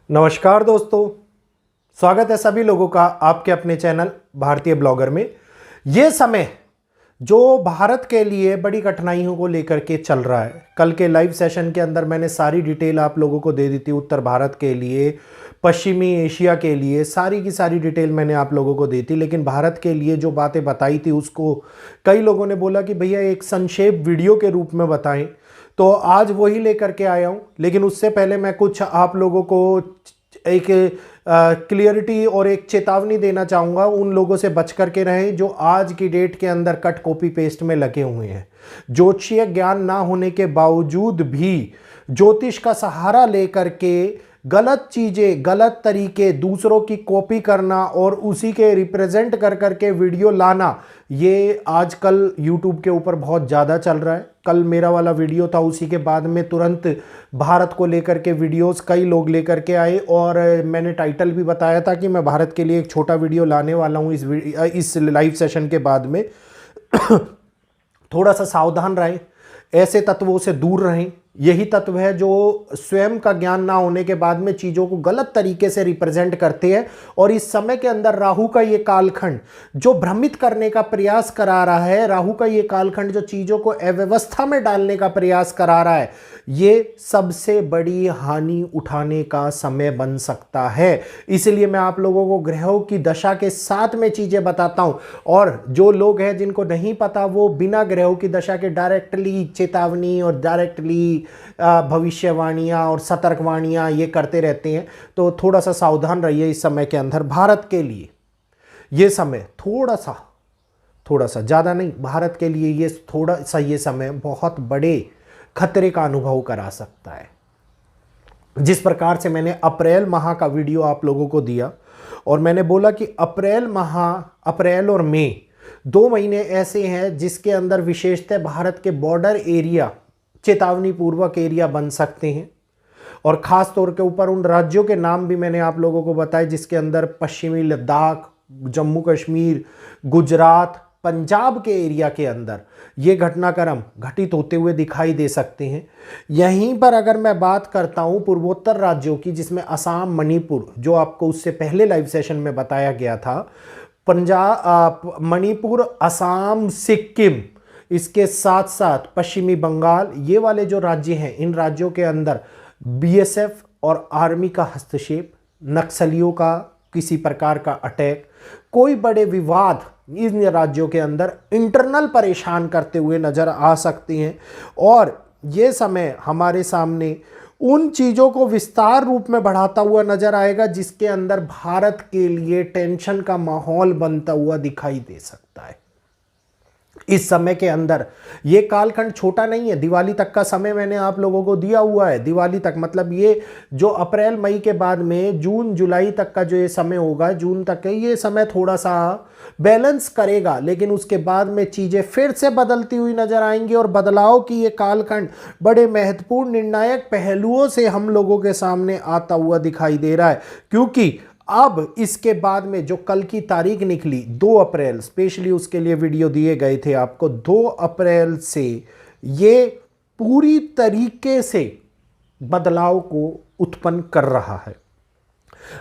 नमस्कार दोस्तों, स्वागत है सभी लोगों का आपके अपने चैनल भारतीय ब्लॉगर में। ये समय जो भारत के लिए बड़ी कठिनाइयों को लेकर के चल रहा है, कल के लाइव सेशन के अंदर मैंने सारी डिटेल आप लोगों को दे दी थी। उत्तर भारत के लिए, पश्चिमी एशिया के लिए सारी की सारी डिटेल मैंने आप लोगों को दी थी। लेकिन भारत के लिए जो बातें बताई थी उसको कई लोगों ने बोला कि भैया एक संक्षेप वीडियो के रूप में बताएं, तो आज वही लेकर के आया हूं। लेकिन उससे पहले मैं कुछ आप लोगों को एक क्लियरिटी और एक चेतावनी देना चाहूँगा। उन लोगों से बच करके रहें जो आज की डेट के अंदर कट कॉपी पेस्ट में लगे हुए हैं। ज्योतिषीय ज्ञान ना होने के बावजूद भी ज्योतिष का सहारा लेकर के गलत चीज़ें, गलत तरीके, दूसरों की कॉपी करना और उसी के रिप्रेजेंट कर करके वीडियो लाना, ये आजकल यूट्यूब के ऊपर बहुत ज़्यादा चल रहा है। कल मेरा वाला वीडियो था, उसी के बाद में तुरंत भारत को लेकर के वीडियोस कई लोग लेकर के आए और मैंने टाइटल भी बताया था कि मैं भारत के लिए एक छोटा वीडियो लाने वाला हूँ इस लाइव सेशन के बाद में। थोड़ा सा सावधान रहें, ऐसे तत्वों से दूर रहें। यही तत्व है जो स्वयं का ज्ञान ना होने के बाद में चीज़ों को गलत तरीके से रिप्रेजेंट करते हैं। और इस समय के अंदर राहु का ये कालखंड जो भ्रमित करने का प्रयास करा रहा है, राहु का ये कालखंड जो चीज़ों को अव्यवस्था में डालने का प्रयास करा रहा है, ये सबसे बड़ी हानि उठाने का समय बन सकता है। इसलिए मैं आप लोगों को ग्रहों की दशा के साथ में चीज़ें बताता हूँ। और जो लोग हैं जिनको नहीं पता, वो बिना ग्रहों की दशा के डायरेक्टली चेतावनी और डायरेक्टली भविष्यवाणियाँ और सतर्कवाणियाँ ये करते रहते हैं। तो थोड़ा सा सावधान रहिए इस समय के अंदर। भारत के लिए ये समय थोड़ा सा ज़्यादा नहीं, भारत के लिए ये थोड़ा सा ये समय बहुत बड़े खतरे का अनुभव करा सकता है। जिस प्रकार से मैंने अप्रैल माह का वीडियो आप लोगों को दिया और मैंने बोला कि अप्रैल और मई 2 महीने ऐसे हैं जिसके अंदर विशेषतः भारत के बॉर्डर एरिया चेतावनी पूर्वक एरिया बन सकते हैं। और ख़ास तौर के ऊपर उन राज्यों के नाम भी मैंने आप लोगों को बताए जिसके अंदर पश्चिमी लद्दाख, जम्मू कश्मीर, गुजरात, पंजाब के एरिया के अंदर ये घटनाक्रम घटित होते हुए दिखाई दे सकते हैं। यहीं पर अगर मैं बात करता हूँ पूर्वोत्तर राज्यों की, जिसमें असम, मणिपुर, जो आपको उससे पहले लाइव सेशन में बताया गया था, पंजाब, मणिपुर, असम, सिक्किम, इसके साथ साथ पश्चिमी बंगाल, ये वाले जो राज्य हैं, इन राज्यों के अंदर बीएसएफ और आर्मी का हस्तक्षेप, नक्सलियों का किसी प्रकार का अटैक, कोई बड़े विवाद इन राज्यों के अंदर इंटरनल परेशान करते हुए नज़र आ सकते हैं। और ये समय हमारे सामने उन चीज़ों को विस्तार रूप में बढ़ाता हुआ नज़र आएगा जिसके अंदर भारत के लिए टेंशन का माहौल बनता हुआ दिखाई दे सकता है। इस समय के अंदर ये कालखंड छोटा नहीं है। दिवाली तक का समय मैंने आप लोगों को दिया हुआ है। दिवाली तक मतलब ये जो अप्रैल मई के बाद में जून जुलाई तक का जो ये समय होगा, जून तक के ये समय थोड़ा सा बैलेंस करेगा। लेकिन उसके बाद में चीज़ें फिर से बदलती हुई नजर आएंगी और बदलाव की ये कालखंड बड़े महत्वपूर्ण निर्णायक पहलुओं से हम लोगों के सामने आता हुआ दिखाई दे रहा है। क्योंकि अब इसके बाद में जो कल की तारीख निकली 2 अप्रैल, स्पेशली उसके लिए वीडियो दिए गए थे आपको, 2 अप्रैल से ये पूरी तरीके से बदलाव को उत्पन्न कर रहा है।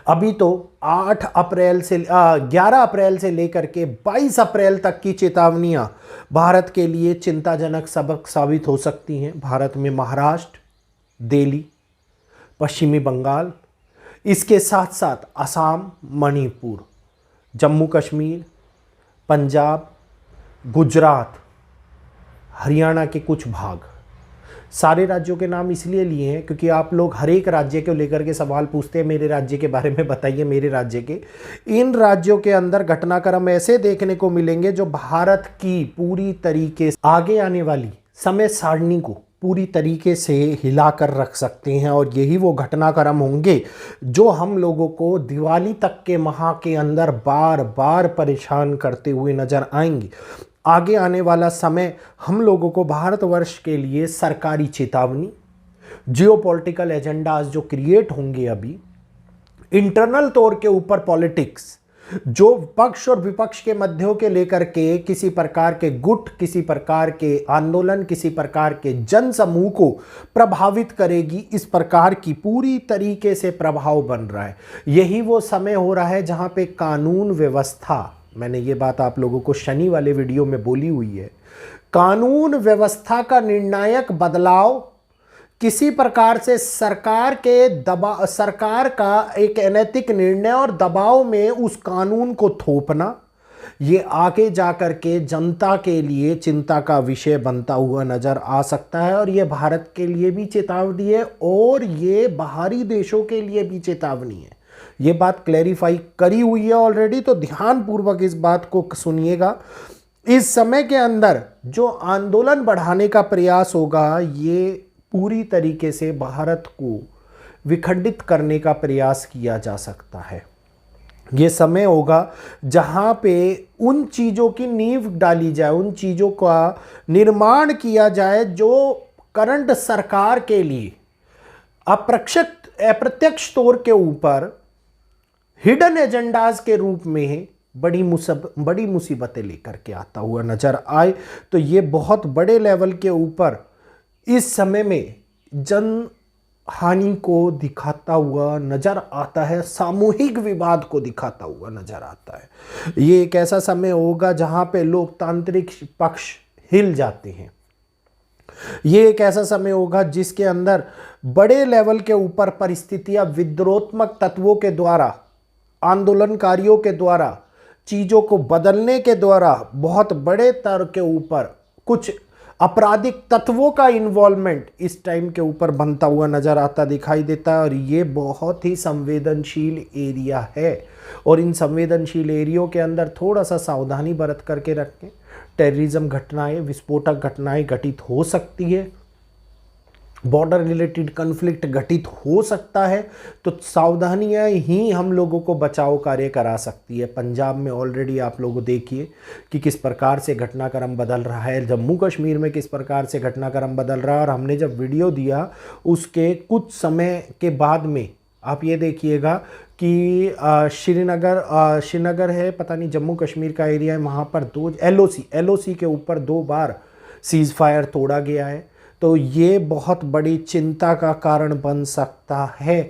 अभी तो 11 अप्रैल से लेकर के 22 अप्रैल तक की चेतावनियां भारत के लिए चिंताजनक सबक साबित हो सकती हैं। भारत में महाराष्ट्र, दिल्ली, पश्चिमी बंगाल, इसके साथ साथ असम, मणिपुर, जम्मू कश्मीर, पंजाब, गुजरात, हरियाणा के कुछ भाग, सारे राज्यों के नाम इसलिए लिए हैं क्योंकि आप लोग हर एक राज्य को लेकर के सवाल पूछते हैं, मेरे राज्य के बारे में बताइए, मेरे राज्य के। इन राज्यों के अंदर घटनाक्रम ऐसे देखने को मिलेंगे जो भारत की पूरी तरीके से आगे आने वाली समय सारणी को पूरी तरीके से हिलाकर रख सकते हैं। और यही वो घटनाक्रम होंगे जो हम लोगों को दिवाली तक के माह के अंदर बार बार परेशान करते हुए नजर आएंगे। आगे आने वाला समय हम लोगों को भारतवर्ष के लिए सरकारी चेतावनी, जियोपॉलिटिकल एजेंडाज जो क्रिएट होंगे, अभी इंटरनल तौर के ऊपर पॉलिटिक्स जो पक्ष और विपक्ष के मध्यों के लेकर के किसी प्रकार के गुट, किसी प्रकार के आंदोलन, किसी प्रकार के जन समूह को प्रभावित करेगी, इस प्रकार की पूरी तरीके से प्रभाव बन रहा है। यही वो समय हो रहा है जहां पे कानून व्यवस्था, मैंने ये बात आप लोगों को शनि वाले वीडियो में बोली हुई है, कानून व्यवस्था का निर्णायक बदलाव किसी प्रकार से सरकार का एक अनैतिक निर्णय और दबाव में उस कानून को थोपना, ये आगे जाकर के जनता के लिए चिंता का विषय बनता हुआ नजर आ सकता है। और ये भारत के लिए भी चेतावनी है और ये बाहरी देशों के लिए भी चेतावनी है। ये बात क्लैरिफाई करी हुई है ऑलरेडी, तो ध्यानपूर्वक इस बात को सुनिएगा। इस समय के अंदर जो आंदोलन बढ़ाने का प्रयास होगा, ये पूरी तरीके से भारत को विखंडित करने का प्रयास किया जा सकता है। ये समय होगा जहां पे उन चीज़ों की नींव डाली जाए, उन चीज़ों का निर्माण किया जाए जो करंट सरकार के लिए अप्रत्यक्ष तौर के ऊपर हिडन एजेंडाज के रूप में बड़ी मुसीबतें लेकर के आता हुआ नजर आए। तो ये बहुत बड़े लेवल के ऊपर इस समय में जन हानि को दिखाता हुआ नजर आता है, सामूहिक विवाद को दिखाता हुआ नजर आता है। ये एक ऐसा समय होगा जहां पे लोकतांत्रिक पक्ष हिल जाते हैं। ये एक ऐसा समय होगा जिसके अंदर बड़े लेवल के ऊपर परिस्थितियां विद्रोहात्मक तत्वों के द्वारा, आंदोलनकारियों के द्वारा, चीजों को बदलने के द्वारा, बहुत बड़े स्तर के ऊपर कुछ आपराधिक तत्वों का इन्वॉल्वमेंट इस टाइम के ऊपर बनता हुआ नजर आता दिखाई देता है। और ये बहुत ही संवेदनशील एरिया है और इन संवेदनशील एरियो के अंदर थोड़ा सा सावधानी बरत करके रखें। टेररिज्म घटनाएं, विस्फोटक घटनाएं घटित हो सकती है, बॉर्डर रिलेटेड कन्फ्लिक्ट घटित हो सकता है, तो सावधानियां ही हम लोगों को बचाव कार्य करा सकती है। पंजाब में ऑलरेडी आप लोग देखिए कि किस प्रकार से घटनाक्रम बदल रहा है, जम्मू कश्मीर में किस प्रकार से घटनाक्रम बदल रहा है। और हमने जब वीडियो दिया उसके कुछ समय के बाद में आप ये देखिएगा कि श्रीनगर है, पता नहीं जम्मू कश्मीर का एरिया है, वहाँ पर दो LOC के ऊपर 2 बार सीज़ फायर तोड़ा गया है। तो ये बहुत बड़ी चिंता का कारण बन सकता है।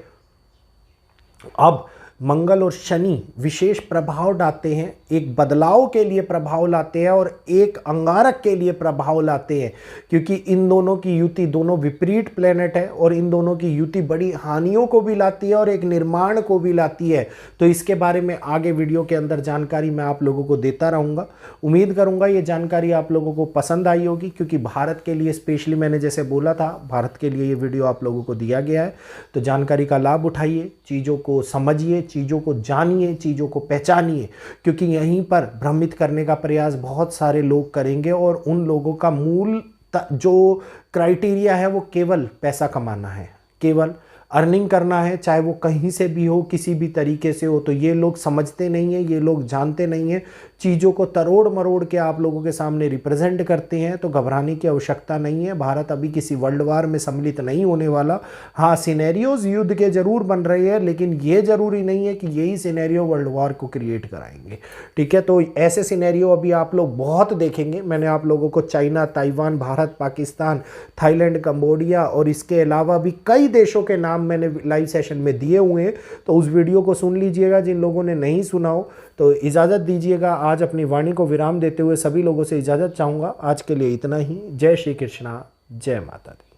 अब मंगल और शनि विशेष प्रभाव डालते हैं, एक बदलाव के लिए प्रभाव लाते हैं और एक अंगारक के लिए प्रभाव लाते हैं, क्योंकि इन दोनों की युति, दोनों विपरीत प्लेनेट है और इन दोनों की युति बड़ी हानियों को भी लाती है और एक निर्माण को भी लाती है। तो इसके बारे में आगे वीडियो के अंदर जानकारी मैं आप लोगों को देता रहूँगा। उम्मीद करूँगा ये जानकारी आप लोगों को पसंद आई होगी, क्योंकि भारत के लिए स्पेशली मैंने जैसे बोला था, भारत के लिए ये वीडियो आप लोगों को दिया गया है। तो जानकारी का लाभ उठाइए, चीज़ों को समझिए, चीज़ों को जानिए, चीज़ों को पहचानिए, क्योंकि यहीं पर भ्रमित करने का प्रयास बहुत सारे लोग करेंगे और उन लोगों का मूल जो क्राइटेरिया है वो केवल पैसा कमाना है, केवल अर्निंग करना है, चाहे वो कहीं से भी हो, किसी भी तरीके से हो। तो ये लोग समझते नहीं हैं, ये लोग जानते नहीं हैं, चीज़ों को तरोड़ मरोड़ के आप लोगों के सामने रिप्रेजेंट करते हैं। तो घबराने की आवश्यकता नहीं है, भारत अभी किसी वर्ल्ड वार में सम्मिलित नहीं होने वाला। हाँ, सिनेरियोज युद्ध के जरूर बन रहे हैं, लेकिन ये जरूरी नहीं है कि यही सिनेरियो वर्ल्ड वार को क्रिएट कराएंगे। ठीक है, तो ऐसे सिनेरियो अभी आप लोग बहुत देखेंगे। मैंने आप लोगों को China, Taiwan, Bharat, Pakistan, Thailand, Cambodia और इसके अलावा भी कई देशों के नाम मैंने लाइव सेशन में दिए हुए हैं, तो उस वीडियो को सुन लीजिएगा जिन लोगों ने नहीं सुना हो। तो इजाज़त दीजिएगा, आज अपनी वाणी को विराम देते हुए सभी लोगों से इजाज़त चाहूँगा। आज के लिए इतना ही। जय श्री कृष्णा, जय माता दी।